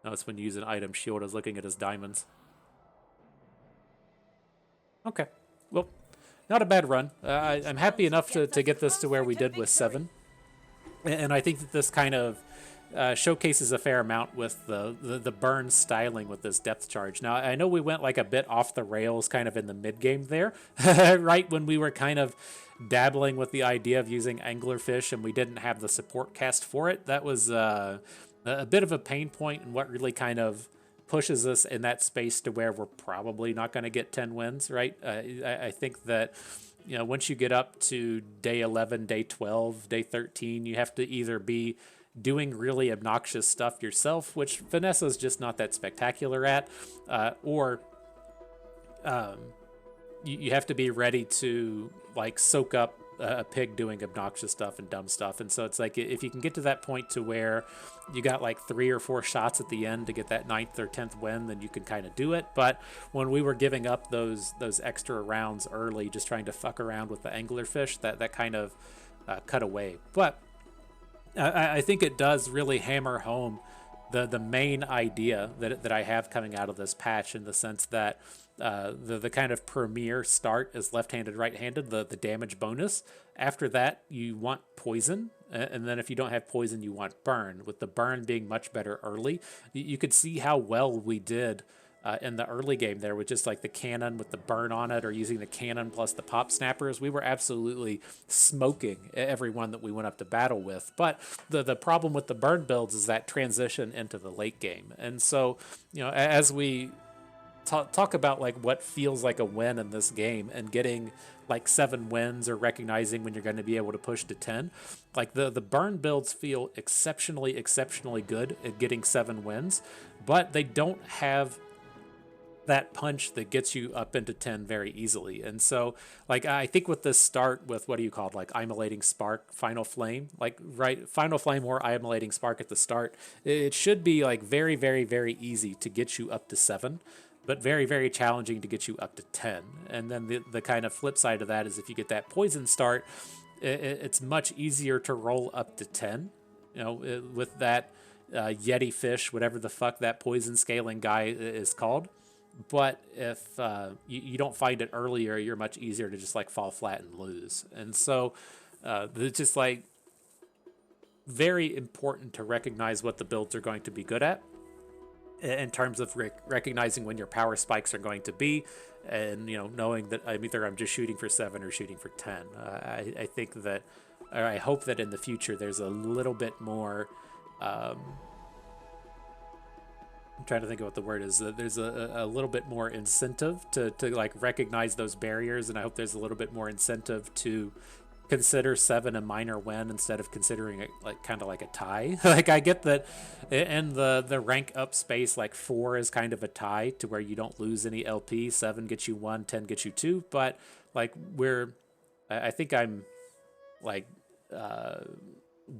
No, it's when you use an item shield. I was looking at his diamonds. Okay, well... Not a bad run. I'm happy enough to get this to where we did with 7. And I think that this kind of showcases a fair amount with the burn styling with this depth charge. Now, I know we went like a bit off the rails kind of in the mid-game there, right when we were kind of dabbling with the idea of using anglerfish and we didn't have the support cast for it. That was a bit of a pain point and what really kind of pushes us in that space to where we're probably not going to get 10 wins, right? I think that once you get up to day 11, day 12, day 13, you have to either be doing really obnoxious stuff yourself, which Vanessa's just not that spectacular at, or you have to be ready to like soak up a pig doing obnoxious stuff and dumb stuff. And so it's like, if you can get to that point to where you got like 3 or 4 shots at the end to get that 9th or 10th win, then you can kind of do it. But when we were giving up those extra rounds early, just trying to fuck around with the anglerfish, that kind of cut away. But I think it does really hammer home the main idea that I have coming out of this patch, in the sense that the kind of premier start is left-handed, right-handed, the damage bonus. After that, you want poison, and then if you don't have poison, you want burn, with the burn being much better early. You could see how well we did in the early game there, with just like the cannon with the burn on it, or using the cannon plus the pop snappers. We were absolutely smoking everyone that we went up to battle with. But the problem with the burn builds is that transition into the late game. And so, as we talk about like what feels like a win in this game, and getting like 7 wins, or recognizing when you're going to be able to push to 10, like the burn builds feel exceptionally good at getting 7 wins, but they don't have that punch that gets you up into 10 very easily. And so like, I think with this start with, what do you call it, like immolating spark, final flame, like right, final flame or immolating spark at the start, it should be like very easy to get you up to 7, but very challenging to get you up to 10. And then the kind of flip side of that is, if you get that poison start, it's much easier to roll up to 10, with that Yeti fish, whatever the fuck that poison scaling guy is called. But if you don't find it earlier, you're much easier to just like fall flat and lose. And so it's just like very important to recognize what the builds are going to be good at, in terms of recognizing when your power spikes are going to be, and knowing that I'm just shooting for 7 or shooting for 10. I think that, or I hope that in the future there's a little bit more. I'm trying to think of what the word is. There's a little bit more incentive to like recognize those barriers, and I hope there's a little bit more incentive to consider 7 a minor win instead of considering it like kind of like a tie. Like, I get that in the rank up space, like 4 is kind of a tie to where you don't lose any LP. 7 gets you 1, 10 gets you 2, but like I think I'm like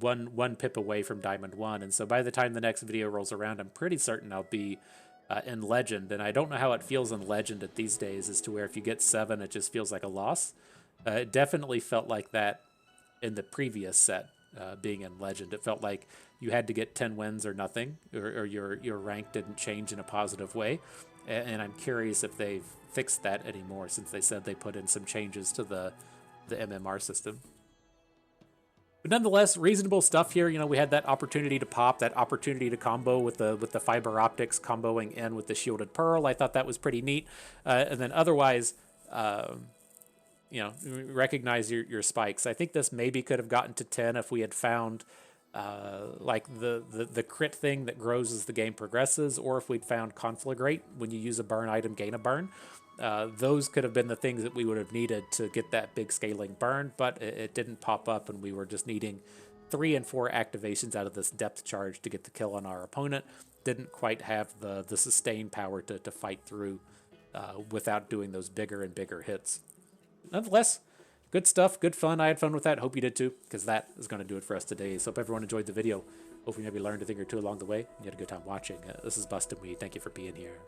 one pip away from Diamond 1, and so by the time the next video rolls around, I'm pretty certain I'll be in Legend. And I don't know how it feels in Legend at these days, as to where if you get 7, it just feels like a loss. It definitely felt like that in the previous set, being in Legend. It felt like you had to get 10 wins or nothing, or your rank didn't change in a positive way. And I'm curious if they've fixed that anymore, since they said they put in some changes to the MMR system. But nonetheless, reasonable stuff here. We had that opportunity to pop, that opportunity to combo with the fiber optics, comboing in with the shielded pearl. I thought that was pretty neat. And then otherwise, recognize your spikes. I think this maybe could have gotten to 10 if we had found like the crit thing that grows as the game progresses, or if we'd found Conflagrate, when you use a burn item, gain a burn. Those could have been the things that we would have needed to get that big scaling burn, but it didn't pop up, and we were just needing 3 and 4 activations out of this depth charge to get the kill on our opponent. Didn't quite have the sustain power to fight through without doing those bigger and bigger hits. Nonetheless, good stuff, good fun. I had fun with that. Hope you did too, because that is going to do it for us today. So hope everyone enjoyed the video. Hope you maybe learned a thing or two along the way. You had a good time watching. This is Bustin' Weed. Thank you for being here.